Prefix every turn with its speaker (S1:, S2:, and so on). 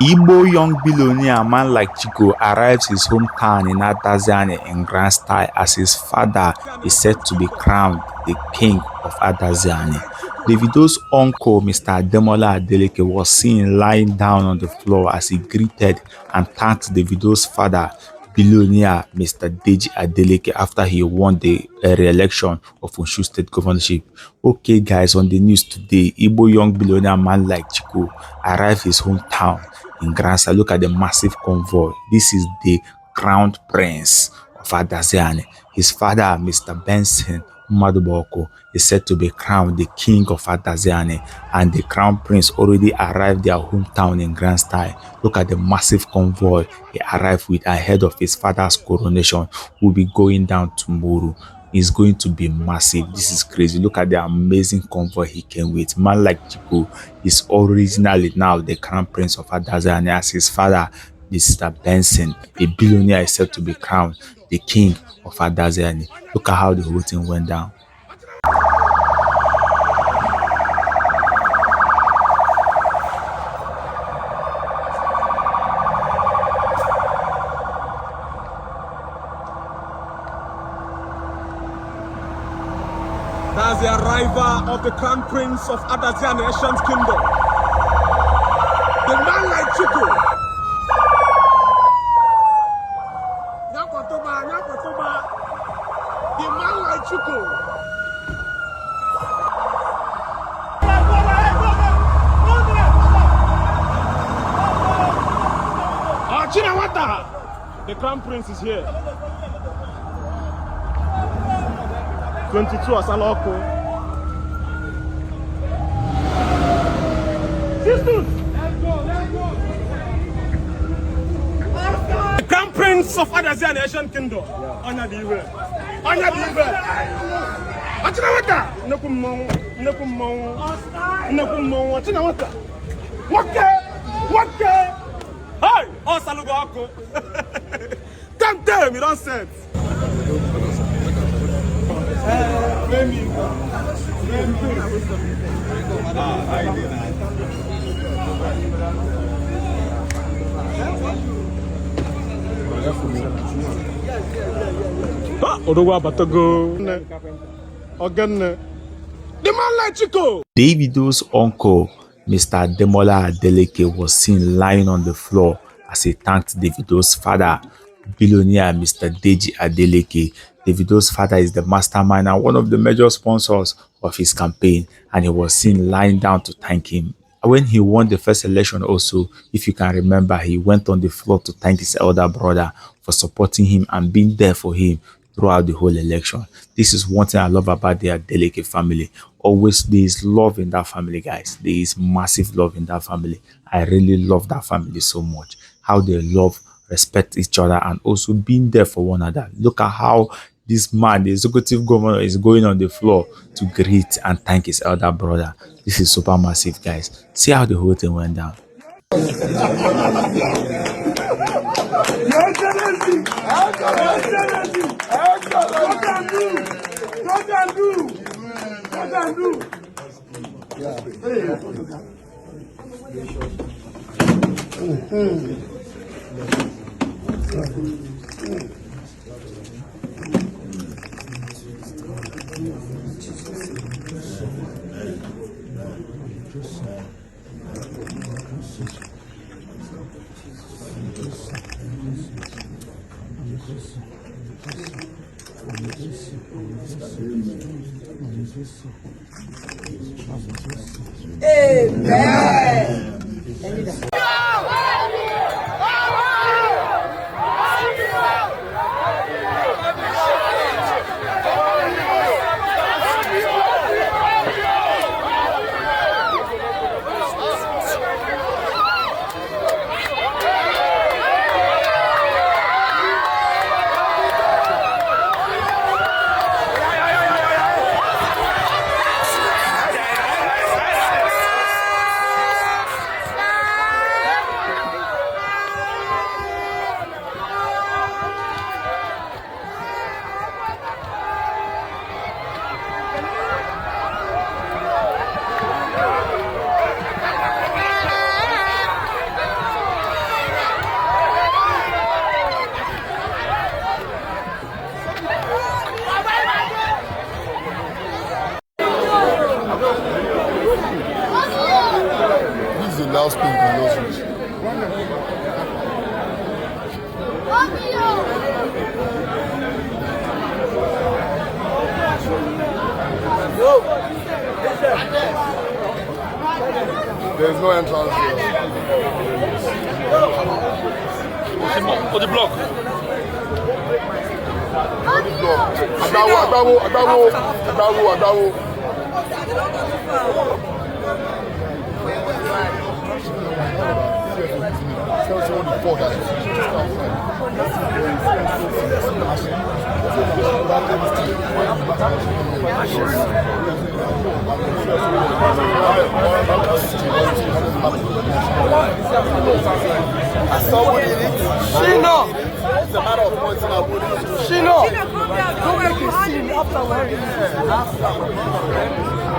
S1: Igbo young billionaire man like Chico arrives his hometown in Adaziani in grand style as his father is set to be crowned the king of Adaziani. Davido's uncle, Mr. Ademola Adeleke, was seen lying down on the floor as he greeted and thanked Davido's father, billionaire Mr. Deji Adeleke, after he won the re-election of Osun State governorship. Okay, guys, on the news today, Igbo young billionaire man like Chico arrived his hometown in grand style. Look at the massive convoy. This is the crowned prince of Adaziani. His father, Mr. Benson Maduboko, is said to be crowned the king of Adaziani, and the crown prince already arrived their hometown in grand style. Look at the massive convoy he arrived with ahead of his father's coronation. Will be going down tomorrow. Is going to be massive. This is crazy. Look at the amazing convoy he came with. Man like Chico is originally now the crown prince of Adaziani, as his father, Mr. Benson, a billionaire, is said to be crowned the king of Adaziani. Look at how the whole thing went down.
S2: That's the arrival of the Crown Prince of Adaziani Ancient Kingdom. The man like Chico. The man like Chico. The Crown Prince is here. 22 Asaloko. Sisters! Let's go! The Crown Prince of Adaziani Ancient Kingdom. Honor the evil. Honor the evil. Hey! Oh, Salugako. Damn, you don't sense.
S1: Davido's uncle, Mr. Ademola Adeleke, was seen lying on the floor as he thanked Davido's father, billionaire Mr. Deji Adeleke. Davido's father is the mastermind and one of the major sponsors of his campaign, and he was seen lying down to thank him. When he won the first election also, if you can remember, he went on the floor to thank his elder brother for supporting him and being there for him throughout the whole election. This is one thing I love about the Adeleke family. Always there is love in that family, guys. There is massive love in that family. I really love that family so much. How they love, respect each other, and also being there for one another. Look at how this man, the executive governor, is going on the floor to greet and thank his elder brother. This is super massive, guys. See how the whole thing went down.
S3: Amen. There's no entrance here.
S4: For the block.
S3: Adawo.
S2: Shino!
S3: It's a matter of pointing out.
S2: Shino!
S5: Don't make a scene after wearing it.